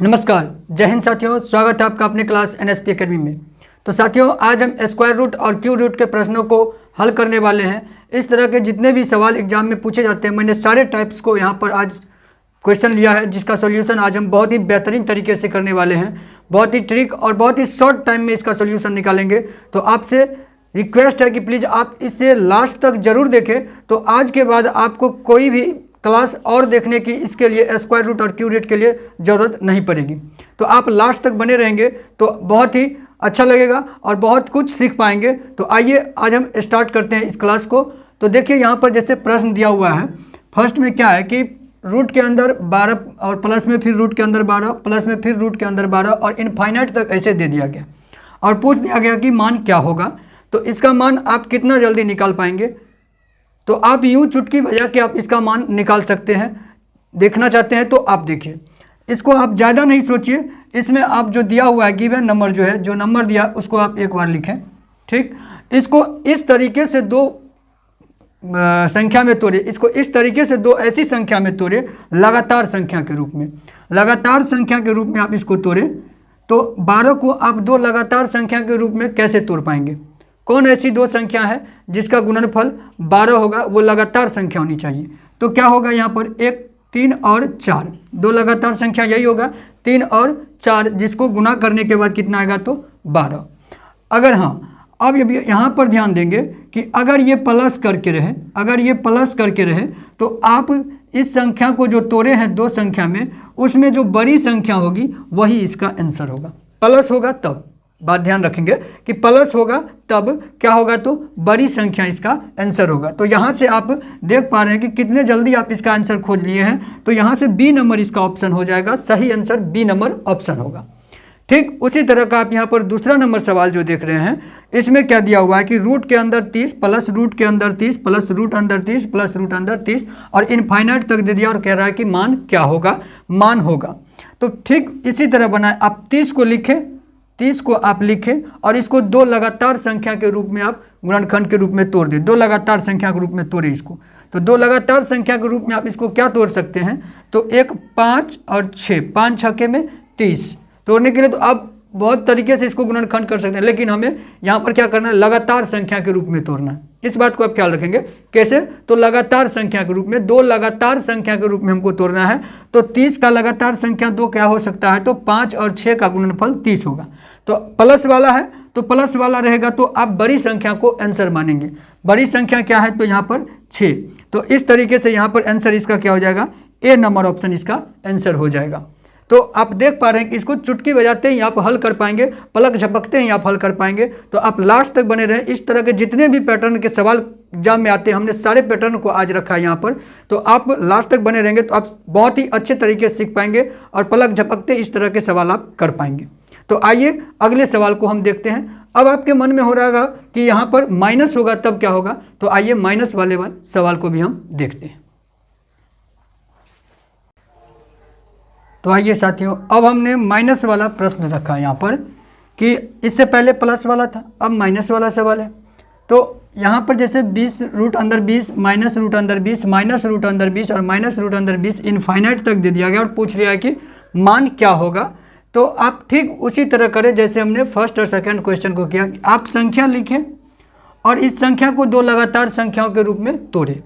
नमस्कार, जय हिंद साथियों। स्वागत है आपका अपने क्लास एनएसपी एकेडमी में। तो साथियों, आज हम स्क्वायर रूट और क्यूब रूट के प्रश्नों को हल करने वाले हैं। इस तरह के जितने भी सवाल एग्जाम में पूछे जाते हैं, मैंने सारे टाइप्स को यहाँ पर आज क्वेश्चन लिया है, जिसका सोल्यूशन आज हम बहुत ही बेहतरीन तरीके से करने वाले हैं। बहुत ही ट्रिक और बहुत ही शॉर्ट टाइम में इसका सोल्यूशन निकालेंगे। तो आपसे रिक्वेस्ट है कि प्लीज़ आप इसे लास्ट तक ज़रूर देखें। तो आज के बाद आपको कोई भी क्लास और देखने की इसके लिए स्क्वायर रूट और क्यूब रूट के लिए ज़रूरत नहीं पड़ेगी। तो आप लास्ट तक बने रहेंगे तो बहुत ही अच्छा लगेगा और बहुत कुछ सीख पाएंगे। तो आइए आज हम स्टार्ट करते हैं इस क्लास को। तो देखिए, यहाँ पर जैसे प्रश्न दिया हुआ है, फर्स्ट में क्या है कि रूट के अंदर 12 और प्लस में फिर रूट के अंदर 12, प्लस में फिर रूट के अंदर 12 और इनफाइनाइट तक ऐसे दे दिया गया और पूछ दिया गया कि मान क्या होगा। तो इसका मान आप कितना जल्दी निकाल पाएंगे? तो आप यूं चुटकी बजा के आप इसका मान निकाल सकते हैं। देखना चाहते हैं तो आप देखिए, इसको आप ज़्यादा नहीं सोचिए। इसमें आप जो दिया हुआ है गिवन नंबर जो है, जो नंबर दिया उसको आप एक बार लिखें। ठीक, इसको इस तरीके से दो संख्या में तोड़े, इसको इस तरीके से दो ऐसी संख्या में तोड़े लगातार संख्या के रूप में। लगातार संख्या के रूप में आप इसको तोड़े तो 12 को आप दो लगातार संख्या के रूप में कैसे तोड़ पाएंगे? कौन ऐसी दो संख्या है जिसका गुणनफल 12 होगा? वो लगातार संख्या होनी चाहिए। तो क्या होगा यहाँ पर? 1, 3 और 4, दो लगातार संख्या यही होगा 3 और 4, जिसको गुना करने के बाद कितना आएगा? तो 12। अगर हाँ, अब यहाँ पर ध्यान देंगे कि अगर ये प्लस करके रहे, अगर ये प्लस करके रहे तो आप इस संख्या को जो तोड़े हैं दो संख्या में, उसमें जो बड़ी संख्या होगी वही इसका आंसर होगा। प्लस होगा तब, बात ध्यान रखेंगे कि प्लस होगा तब क्या होगा? तो बड़ी संख्या इसका आंसर होगा। तो यहाँ से आप देख पा रहे हैं कि कितने जल्दी आप इसका आंसर खोज लिए हैं। तो यहाँ से बी नंबर इसका ऑप्शन हो जाएगा, सही आंसर बी नंबर ऑप्शन होगा। ठीक उसी तरह का आप यहाँ पर दूसरा नंबर सवाल जो देख रहे हैं, इसमें क्या दिया हुआ है कि रूट के अंदर 30 प्लस रूट के अंदर 30 प्लस रूट अंदर 30 प्लस रूट अंदर 30 और इनफाइनाइट तक दे दिया और कह रहा है कि मान क्या होगा? मान होगा। तो ठीक इसी तरह बनाए, आप 30 को लिखें, 30 को आप लिखें और इसको दो लगातार संख्या के रूप में आप गुणनखंड के रूप में तोड़ दें। दो लगातार संख्या के रूप में तोड़े इसको। तो दो लगातार संख्या के रूप में आप इसको क्या तोड़ सकते हैं? तो एक 5 और 6, 5 छक्के में 30 तोड़ने के लिए तो आप बहुत तरीके से इसको गुणनखंड कर सकते हैं, लेकिन हमें यहाँ पर क्या करना है? लगातार संख्या के रूप में तोड़ना है। इस बात को आप ख्याल रखेंगे। कैसे? तो लगातार संख्या के रूप में, दो लगातार संख्या के रूप में हमको तोड़ना है। तो 30 का लगातार संख्या दो क्या हो सकता है? तो 5 और 6 का गुणनफल 30 होगा। तो प्लस वाला है तो प्लस वाला रहेगा, तो आप बड़ी संख्या को आंसर मानेंगे। बड़ी संख्या क्या है? तो यहाँ पर 6। तो इस तरीके से यहाँ पर आंसर इसका क्या हो जाएगा? ए नंबर ऑप्शन इसका आंसर हो जाएगा। तो आप देख पा रहे हैं कि इसको चुटकी बजाते ही आप हल कर पाएंगे, पलक झपकते ही आप हल कर पाएंगे। तो आप लास्ट तक बने रहें। इस तरह के जितने भी पैटर्न के सवाल एग्जाम में आते हैं, हमने सारे पैटर्न को आज रखा है यहाँ पर। तो आप लास्ट तक बने रहेंगे तो आप बहुत ही अच्छे तरीके से सीख पाएंगे और पलक झपकते इस तरह के सवाल आप कर पाएंगे। तो आइए अगले सवाल को हम देखते हैं। अब आपके मन में हो रहा होगा कि यहाँ पर माइनस होगा तब क्या होगा? तो आइए माइनस वाले सवाल को भी हम देखते हैं। तो आइए साथियों, अब हमने माइनस वाला प्रश्न रखा है यहाँ पर कि इससे पहले प्लस वाला था, अब माइनस वाला सवाल है। तो यहाँ पर जैसे 20 रूट अंदर 20 माइनस रूट अंदर 20 माइनस रूट अंदर 20 और माइनस रूट अंदर 20 इनफाइनाइट तक दे दिया गया और पूछ लिया है कि मान क्या होगा। तो आप ठीक उसी तरह करें जैसे हमने फर्स्ट और सेकंड क्वेश्चन को किया। आप संख्या लिखें और इस संख्या को दो लगातार संख्याओं के रूप में तोड़ें।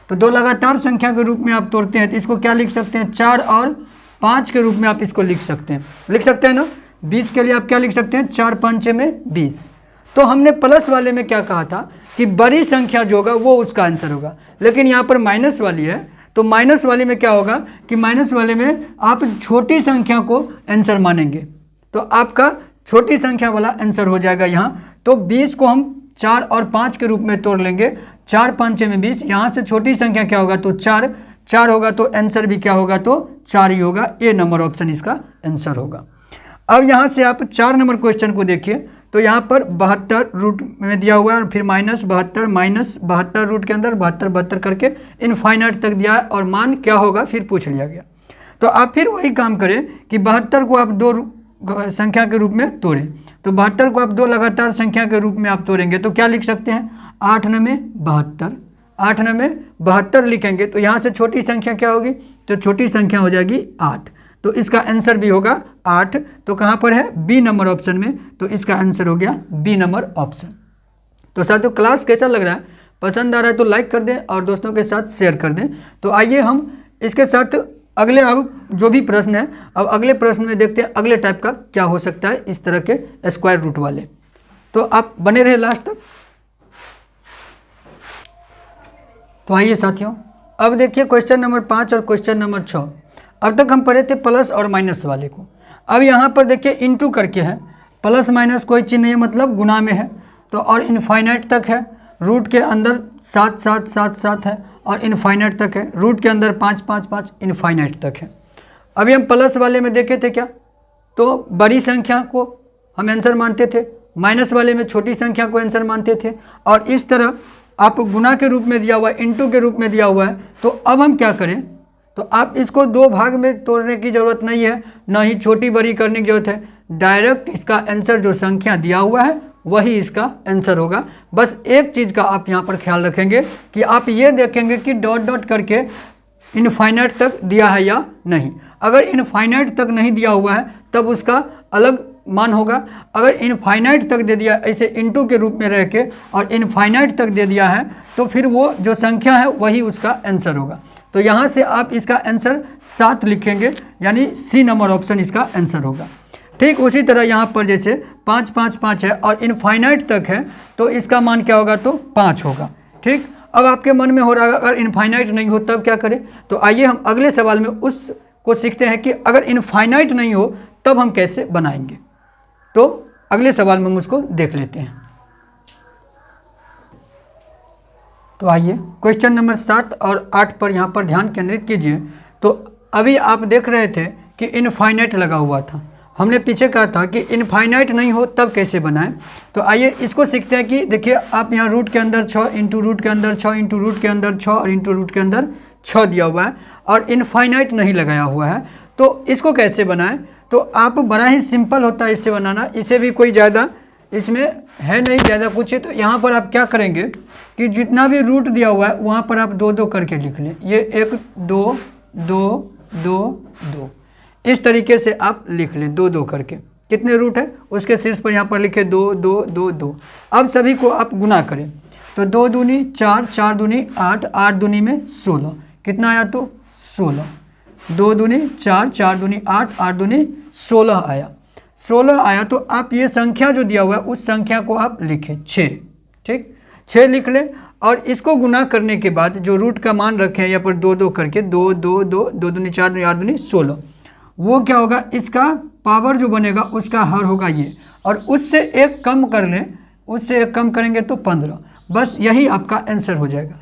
तो दो लगातार संख्या के रूप में आप तोड़ते हैं तो इसको क्या लिख सकते हैं? 4 और 5 के रूप में आप इसको लिख सकते हैं। लिख सकते हैं ना? 20 के लिए आप क्या लिख सकते हैं? 4 5 में 20। तो हमने प्लस वाले में क्या कहा था कि बड़ी संख्या जो होगा वो उसका आंसर होगा, लेकिन यहाँ पर माइनस वाली है। तो माइनस वाले में क्या होगा कि माइनस वाले में आप छोटी संख्या को आंसर मानेंगे। तो आपका छोटी संख्या वाला आंसर हो जाएगा यहाँ। तो 20 को हम 4 और 5 के रूप में तोड़ लेंगे। 4 5 में 20, यहाँ से छोटी संख्या क्या होगा? तो 4 होगा। तो आंसर भी क्या होगा? तो 4 ही होगा। ए नंबर ऑप्शन इसका आंसर होगा। अब यहाँ से आप 4 नंबर क्वेश्चन को देखिए। तो यहाँ पर 72 रूट में दिया हुआ है और फिर माइनस 72 रूट के अंदर 72 करके इनफाइनाइट तक दिया है और मान क्या होगा फिर पूछ लिया गया। तो आप फिर वही काम करें कि 72 को आप दो संख्या के रूप में तोड़ें। तो 72 को आप दो लगातार संख्या के रूप में आप तोड़ेंगे तो क्या लिख सकते हैं? 8 9 72, 8 9 72 लिखेंगे। तो यहाँ से छोटी संख्या क्या होगी? तो छोटी संख्या हो जाएगी 8। तो इसका आंसर भी होगा 8। तो कहाँ पर है? बी नंबर ऑप्शन में। तो इसका आंसर हो गया बी नंबर ऑप्शन। तो साथियों क्लास कैसा लग रहा है? पसंद आ रहा है तो लाइक कर दें और दोस्तों के साथ शेयर कर दें। तो आइए हम इसके साथ अगले अब जो भी प्रश्न है, अब अगले प्रश्न में देखते हैं अगले टाइप का क्या हो सकता है इस तरह के स्क्वायर रूट वाले। तो आप बने रहे लास्ट तक। तो आइए साथियों, अब देखिए क्वेश्चन नंबर 5 और क्वेश्चन नंबर 6। अब तक हम पढ़े थे प्लस और माइनस वाले को। अब यहाँ पर देखिए इनटू करके है, प्लस माइनस कोई चीज़ नहीं है, मतलब गुना में है। तो और इनफाइनाइट तक है, रूट के अंदर 7 7 7 7 है और इनफाइनाइट तक है, रूट के अंदर 5 5 5 इनफाइनाइट तक है। अभी हम प्लस वाले में देखे थे क्या, तो बड़ी संख्या को हम आंसर मानते थे, माइनस वाले में छोटी संख्या को आंसर मानते थे। और इस तरह आप गुना के रूप में दिया हुआ है, इनटू के रूप में दिया हुआ है। तो अब हम क्या करें, तो आप इसको दो भाग में तोड़ने की ज़रूरत नहीं है, ना ही छोटी बड़ी करने की ज़रूरत है। डायरेक्ट इसका आंसर जो संख्या दिया हुआ है वही इसका आंसर होगा। बस एक चीज़ का आप यहाँ पर ख्याल रखेंगे कि आप ये देखेंगे कि डॉट डॉट करके इनफाइनाइट तक दिया है या नहीं। अगर इनफाइनाइट तक नहीं दिया हुआ है तब उसका अलग मान होगा। अगर इनफाइनाइट तक दे दिया ऐसे इनटू के रूप में रह के और इनफाइनाइट तक दे दिया है तो फिर वो जो संख्या है वही उसका आंसर होगा। तो यहाँ से आप इसका आंसर 7 लिखेंगे, यानी सी नंबर ऑप्शन इसका आंसर होगा। ठीक उसी तरह यहाँ पर जैसे 5 5 5 है और इनफाइनाइट तक है तो इसका मान क्या होगा, तो 5 होगा। ठीक, अब आपके मन में हो रहा है अगर इनफाइनाइट नहीं हो तब क्या करें। तो आइए हम अगले सवाल में उसको सीखते हैं कि अगर इनफाइनाइट नहीं हो तब हम कैसे बनाएंगे। तो अगले सवाल में हम उसको देख लेते हैं। तो आइए क्वेश्चन नंबर 7 और 8 पर यहाँ पर ध्यान केंद्रित कीजिए। तो अभी आप देख रहे थे कि इनफाइनाइट लगा हुआ था, हमने पीछे कहा था कि इनफाइनाइट नहीं हो तब कैसे बनाएं। तो आइए इसको सीखते हैं कि देखिए आप यहाँ रूट के अंदर 6 इंटू रूट के अंदर 6 इंटू रूट के अंदर 6 और इंटू रूट के अंदर 6 दिया हुआ है और इनफाइनाइट नहीं लगाया हुआ है। तो इसको कैसे बनाएं, तो आप बड़ा ही सिंपल होता है इससे बनाना, इसे भी कोई ज़्यादा इसमें है नहीं ज़्यादा कुछ है। तो यहाँ पर आप क्या करेंगे कि जितना भी रूट दिया हुआ है वहाँ पर आप 2 2 करके लिख लें। ये 1 2 2 2 2 इस तरीके से आप लिख लें 2 2 करके। कितने रूट है उसके शीर्ष पर यहाँ पर लिखे 2 2 2 2। अब सभी को आप गुना करें तो 2 दूनी 4 4 दूनी 8 8 दूनी में 16, कितना आया तो 16। 2 दूनी 4 4 दूनी 8 8 दूनी 16 आया, 16 आया। तो आप ये संख्या जो दिया हुआ है उस संख्या को आप लिखें 6। ठीक, 6 लिख लें और इसको गुना करने के बाद जो रूट का मान रखे हैं यहाँ पर 2 2 करके 2 2 2 2 दूनी 4 दूनी 8 दूनी 16, वो क्या होगा, इसका पावर जो बनेगा उसका हर होगा ये, और उससे एक कम कर लें, उससे एक कम करेंगे तो 15। बस यही आपका आंसर हो जाएगा।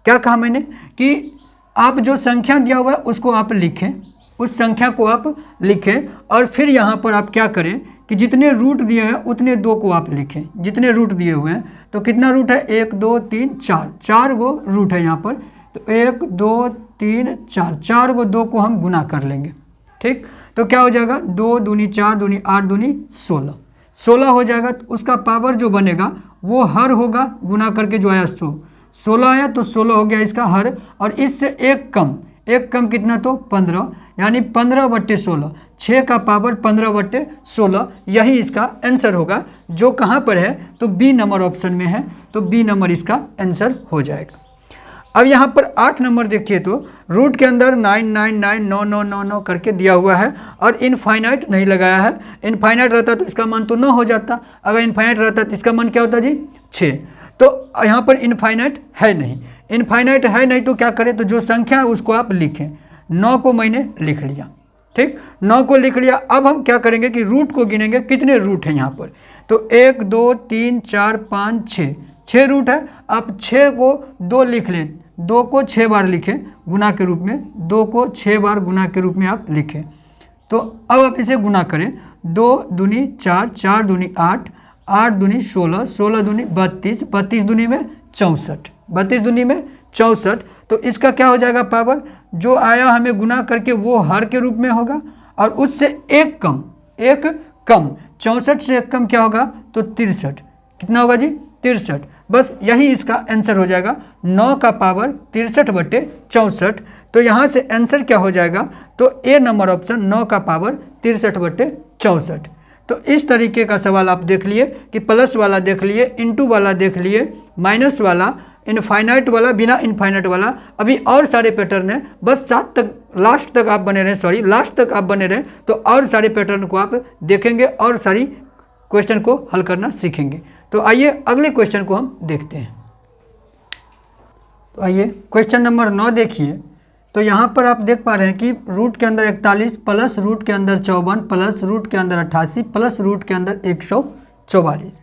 क्या कहा मैंने कि आप जो संख्या दिया हुआ है उसको आप लिखें, उस संख्या को आप लिखें और फिर यहाँ पर आप क्या करें कि जितने रूट दिए हैं उतने 2 को आप लिखें। जितने रूट दिए हुए हैं तो कितना रूट है 1 2 3 4, 4 गो रूट है यहाँ पर। तो 1 2 3 4, 4 गो 2 को हम गुना कर लेंगे। ठीक, तो क्या हो जाएगा 2 दूनी 4 दूनी 8 दूनी 16, 16 हो जाएगा। तो उसका पावर जो बनेगा वो हर होगा, गुना करके जो आया 16 आया तो 16 हो गया इसका हर, और इससे एक कम कितना तो 15, यानी 15/16, 6 का पावर 15/16, यही इसका आंसर होगा। जो कहाँ पर है तो बी नंबर ऑप्शन में है, तो बी नंबर इसका आंसर हो जाएगा। अब यहाँ पर 8 नंबर देखिए तो रूट के अंदर 9 9 9 9 9 9 9 करके दिया हुआ है और इनफाइनाइट नहीं लगाया है। इनफाइनाइट रहता तो इसका मान तो 9 हो जाता, अगर इनफाइनाइट रहता तो इसका मान क्या होता जी 6। तो यहाँ पर इनफाइनाइट है नहीं, इनफाइनाइट है नहीं तो क्या करें, तो जो संख्या है उसको आप लिखें। 9 को मैंने लिख लिया। ठीक, 9 को लिख लिया। अब हम क्या करेंगे कि रूट को गिनेंगे, कितने रूट हैं यहाँ पर, तो 1 2 3 4 5 6, 6 रूट है। आप 6 को 2 लिख लें, 2 को 6 बार लिखें गुना के रूप में, 2 को 6 बार गुना के रूप में आप लिखें। तो अब आप इसे गुना करें, 2 दूनी 4 4 दूनी 8 8 दूनी 16 16 दूनी 32 32 दूनी में 64 32 दूनी में 64। तो इसका क्या हो जाएगा पावर, जो आया हमें गुना करके वो हर के रूप में होगा और उससे एक कम 64 से एक कम क्या होगा तो 63, कितना होगा जी 63। बस यही इसका आंसर हो जाएगा। 9 का पावर 63/64, तो यहाँ से आंसर क्या हो जाएगा, तो ए नंबर ऑप्शन 9 का पावर 63/64। तो इस तरीके का सवाल आप देख लिए कि प्लस वाला देख लिए, इनटू वाला देख लिए, माइनस वाला, इनफाइनाइट वाला, बिना इनफाइनाइट वाला, अभी और सारे पैटर्न हैं। बस 7 तक लास्ट तक आप बने रहें, लास्ट तक आप बने रहें, तो और सारे पैटर्न को आप देखेंगे और सारी क्वेश्चन को हल करना सीखेंगे। तो आइए अगले क्वेश्चन को हम देखते हैं। तो आइए क्वेश्चन नंबर 9 देखिए। तो यहाँ पर आप देख पा रहे हैं कि रूट के अंदर 41 प्लस रूट के अंदर 54 प्लस रूट के अंदर 88 प्लस रूट के अंदर 144।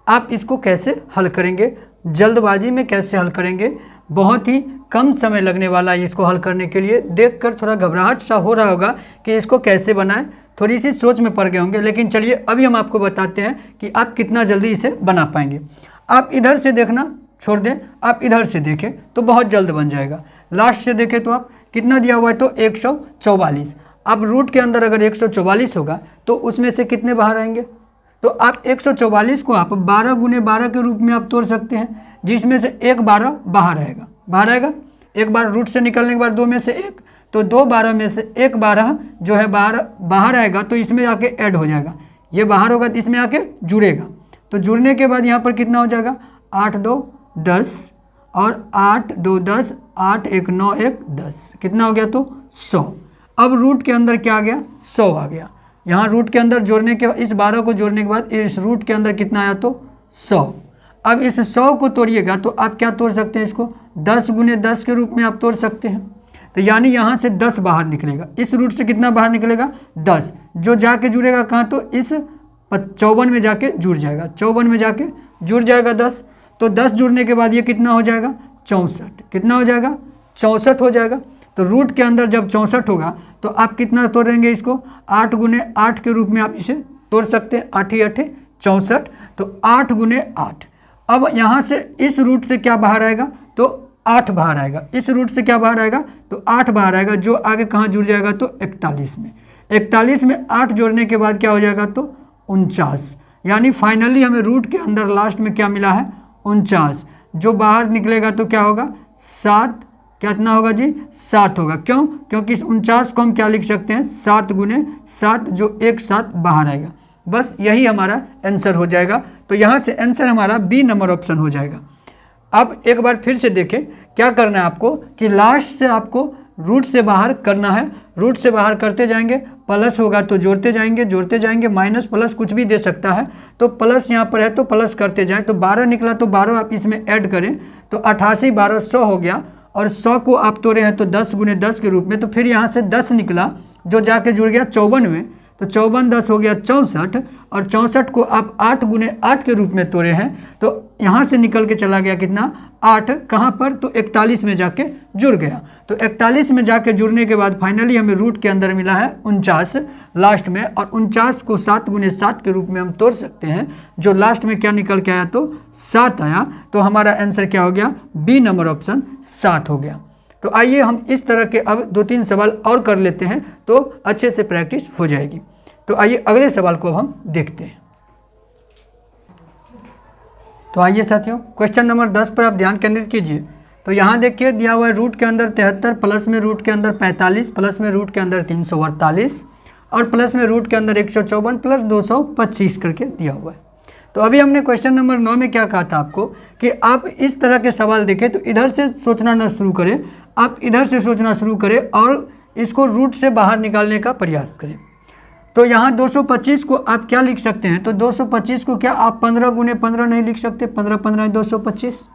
आप इसको कैसे हल करेंगे, जल्दबाजी में कैसे हल करेंगे, बहुत ही कम समय लगने वाला है इसको हल करने के लिए। देखकर थोड़ा घबराहट सा हो रहा होगा कि इसको कैसे बनाएं, थोड़ी सी सोच में पड़ गए होंगे, लेकिन चलिए अभी हम आपको बताते हैं कि आप कितना जल्दी इसे बना पाएंगे। आप इधर से देखना छोड़ दें, आप इधर से देखें तो बहुत जल्द बन जाएगा। लास्ट से देखें तो आप कितना दिया हुआ है, तो 144। अब रूट के अंदर अगर 144 होगा तो उसमें से कितने बाहर आएंगे, तो आप 144 को आप 12 × 12 के रूप में आप तोड़ सकते हैं, जिसमें से एक 12 बाहर आएगा। एक बार रूट से निकलने के बाद 2 में से 1, तो 2 12 में से एक 12 जो है बाहर आएगा, तो इसमें आके ऐड हो जाएगा। ये बाहर होगा तो इसमें आके जुड़ेगा, तो जुड़ने के बाद यहाँ पर कितना हो जाएगा, 8 2 10 और 8 2 10, 8 1 9 1 10, कितना हो गया, तो 100। अब रूट के अंदर क्या आ गया, 100 आ गया। यहाँ रूट के अंदर जोड़ने के बाद इस 12 को जोड़ने के बाद इस रूट के अंदर कितना आया, तो 100। अब इस 100 को तोड़िएगा तो आप क्या तोड़ सकते हैं, इसको 10 × 10 के रूप में आप तोड़ सकते हैं। तो यानी यहाँ से 10 बाहर निकलेगा, इस रूट से कितना बाहर निकलेगा, 10, जो जाके जुड़ेगा कहाँ, तो इस 54 में जाके जुड़ जाएगा, 54 में जाके जुड़ जाएगा 10। तो 10 जुड़ने के बाद ये कितना हो जाएगा, 64। कितना हो जाएगा, 64 हो जाएगा। तो रूट के अंदर जब 64 होगा तो आप कितना तोड़ेंगे इसको, 8 × 8 के रूप में आप इसे तोड़ सकते हैं, 8 × 8 64, तो 8 × 8। अब यहाँ से इस रूट से क्या बाहर आएगा, तो 8 बाहर आएगा, इस रूट से क्या बाहर आएगा, तो 8 बाहर आएगा, जो आगे कहाँ जुड़ जाएगा, तो 41 में। 41 में 8 जोड़ने के बाद क्या हो जाएगा, तो 49। यानी फाइनली हमें रूट के अंदर लास्ट में क्या मिला है, 49। जो बाहर निकलेगा तो क्या होगा, 7, कितना होगा जी, 7 होगा। क्यों, क्योंकि इस 49 को हम क्या लिख सकते हैं, 7 × 7, जो एक साथ बाहर आएगा। बस यही हमारा आंसर हो जाएगा। तो यहाँ से आंसर हमारा बी नंबर ऑप्शन हो जाएगा। अब एक बार फिर से देखें क्या करना है आपको, कि लास्ट से आपको रूट से बाहर करना है। रूट से बाहर करते जाएंगे, प्लस होगा तो जोड़ते जाएंगे, माइनस प्लस कुछ भी दे सकता है। तो प्लस यहाँ पर है तो प्लस करते जाएं, तो 12 निकला तो 12 आप इसमें ऐड करें, तो 88 12 100 हो गया। और 100 को आप तोड़े हैं तो 10 × 10 के रूप में, तो फिर यहाँ से 10 निकला जो जाके जुड़ गया 54 में, तो 54 10 हो गया 64, और 64 को आप 8 × 8 के रूप में तोड़े हैं, तो यहाँ से निकल के चला गया कितना, 8, कहाँ पर, तो 41 में जाके जुड़ गया। तो 41 में जाके जुड़ने के बाद फाइनली हमें रूट के अंदर मिला है 49 लास्ट में, और 49 को 7 × 7 के रूप में हम तोड़ सकते हैं, जो लास्ट में क्या निकल के आया, तो 7 आया। तो हमारा आंसर क्या हो गया, बी नंबर ऑप्शन 7 हो गया। तो आइए हम इस तरह के अब 2-3 सवाल और कर लेते हैं, तो अच्छे से प्रैक्टिस हो जाएगी। तो आइए अगले सवाल को अब हम देखते हैं। तो आइए साथियों क्वेश्चन नंबर 10 पर आप ध्यान केंद्रित कीजिए। तो यहाँ देखिए दिया हुआ है रूट के अंदर 73 प्लस में रूट के अंदर 45 प्लस में रूट के अंदर 348 और प्लस में रूट के अंदर 154 प्लस 225 करके दिया हुआ है। तो अभी हमने क्वेश्चन नंबर 9 में क्या कहा था आपको, कि आप इस तरह के सवाल देखें तो इधर से सोचना ना शुरू करें, आप इधर से सोचना शुरू करें और इसको रूट से बाहर निकालने का प्रयास करें। तो यहाँ 225 को आप क्या लिख सकते हैं, तो 225 को क्या आप 15 × 15 नहीं लिख सकते, 15 15 225।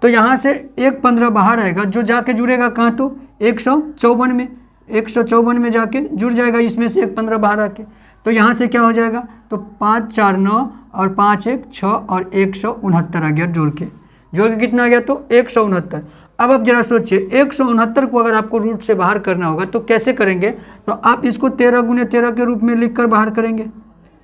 तो यहाँ से एक 15 बाहर आएगा, जो जाके जुड़ेगा कहाँ, तो 154 में, 154 में जाके जुड़ जाएगा, इसमें से एक 15 बाहर आके। तो यहाँ से क्या हो जाएगा, तो 5 4 9 और 5 1 6 और 169 आ गया, जोड़ के कितना आ गया, तो 169। अब आप जरा सोचिए 169 को अगर आपको रूट से बाहर करना होगा तो कैसे करेंगे, तो आप इसको 13 × 13 के रूप में लिखकर बाहर करेंगे,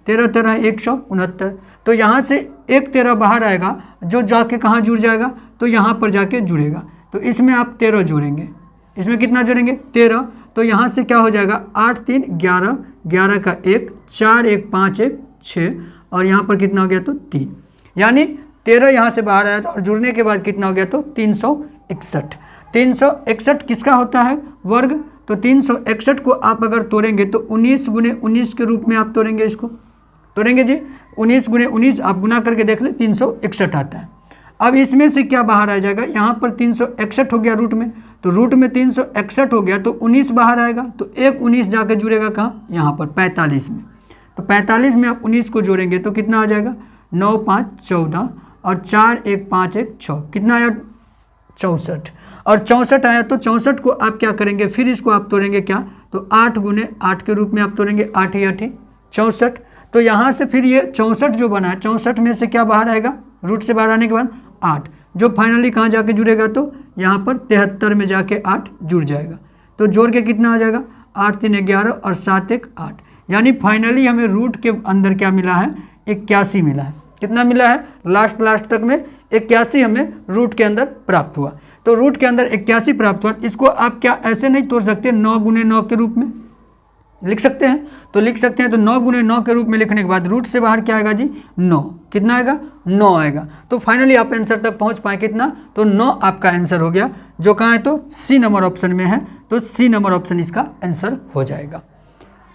13 13 169। तो यहाँ से एक 13 बाहर आएगा, जो जाके कहाँ जुड़ जाएगा, तो यहाँ पर जाके जुड़ेगा। तो इसमें आप 13 जोड़ेंगे, इसमें कितना जोड़ेंगे, 13। तो यहाँ से क्या हो जाएगा, 8 3 11, 11 का 1, 4 1 5 1 6, और यहाँ पर कितना हो गया, तो 3। यानी 13 यहाँ से बाहर आया था और जुड़ने के बाद कितना हो गया, तो 361। 361 किसका होता है? वर्ग। तो 361 को आप अगर तोड़ेंगे तो 19 गुने 19 के रूप में आप तोड़ेंगे, इसको तोड़ेंगे जी। 19 गुने 19 आप गुना करके देख लें, 361 आता है। अब इसमें से क्या बाहर आ जाएगा? यहाँ पर 361 हो गया रूट में, तो रूट में 361 हो गया तो 19 बाहर आएगा, तो एक 19 जाकर जुड़ेगा कहाँ? यहाँ पर 45 में। तो 45 में आप 19 को जोड़ेंगे तो कितना आ जाएगा? 9 5 14 और 4 1 5 1 6, कितना आया? 64। और 64 आया तो 64 को आप क्या करेंगे? फिर इसको आप तोड़ेंगे क्या? तो 8 गुने 8 के रूप में आप तोड़ेंगे, 8 ही 8 64। तो यहाँ से फिर ये 64 जो बना है, 64 में से क्या बाहर आएगा? रूट से बाहर आने के बाद 8, जो फाइनली कहाँ जाके जुड़ेगा? तो यहाँ पर 73 में जाके 8 जुड़ जाएगा। तो जोड़ के कितना आ जाएगा? 8 3 11 और 7 1 8, यानी फाइनली हमें रूट के अंदर क्या मिला है? 81 मिला है। कितना मिला है? लास्ट तक में 81 हमें रूट के अंदर प्राप्त हुआ। तो रूट के अंदर 81 प्राप्त हुआ। इसको आप क्या ऐसे नहीं तोड़ सकते? 9 गुने 9 के रूप में लिख सकते हैं, तो लिख सकते हैं। तो 9 गुने 9 के रूप में लिखने के बाद रूट से बाहर क्या आएगा जी? 9। कितना आएगा? 9 आएगा। तो फाइनली आप आंसर तक पहुंच पाए, कितना? तो 9 आपका आंसर हो गया, जो कहाँ है? तो सी नंबर ऑप्शन में है, तो सी नंबर ऑप्शन इसका आंसर हो जाएगा।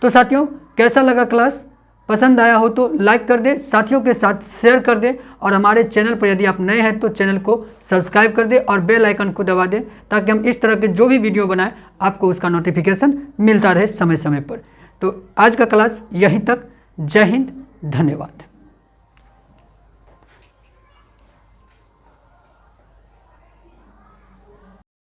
तो साथियों, कैसा लगा क्लास? पसंद आया हो तो लाइक कर दे, साथियों के साथ शेयर कर दे, और हमारे चैनल पर यदि आप नए हैं तो चैनल को सब्सक्राइब कर दे और बेल आइकन को दबा दे, ताकि हम इस तरह के जो भी वीडियो बनाएं आपको उसका नोटिफिकेशन मिलता रहे समय समय पर। तो आज का क्लास यहीं तक। जय हिंद, धन्यवाद।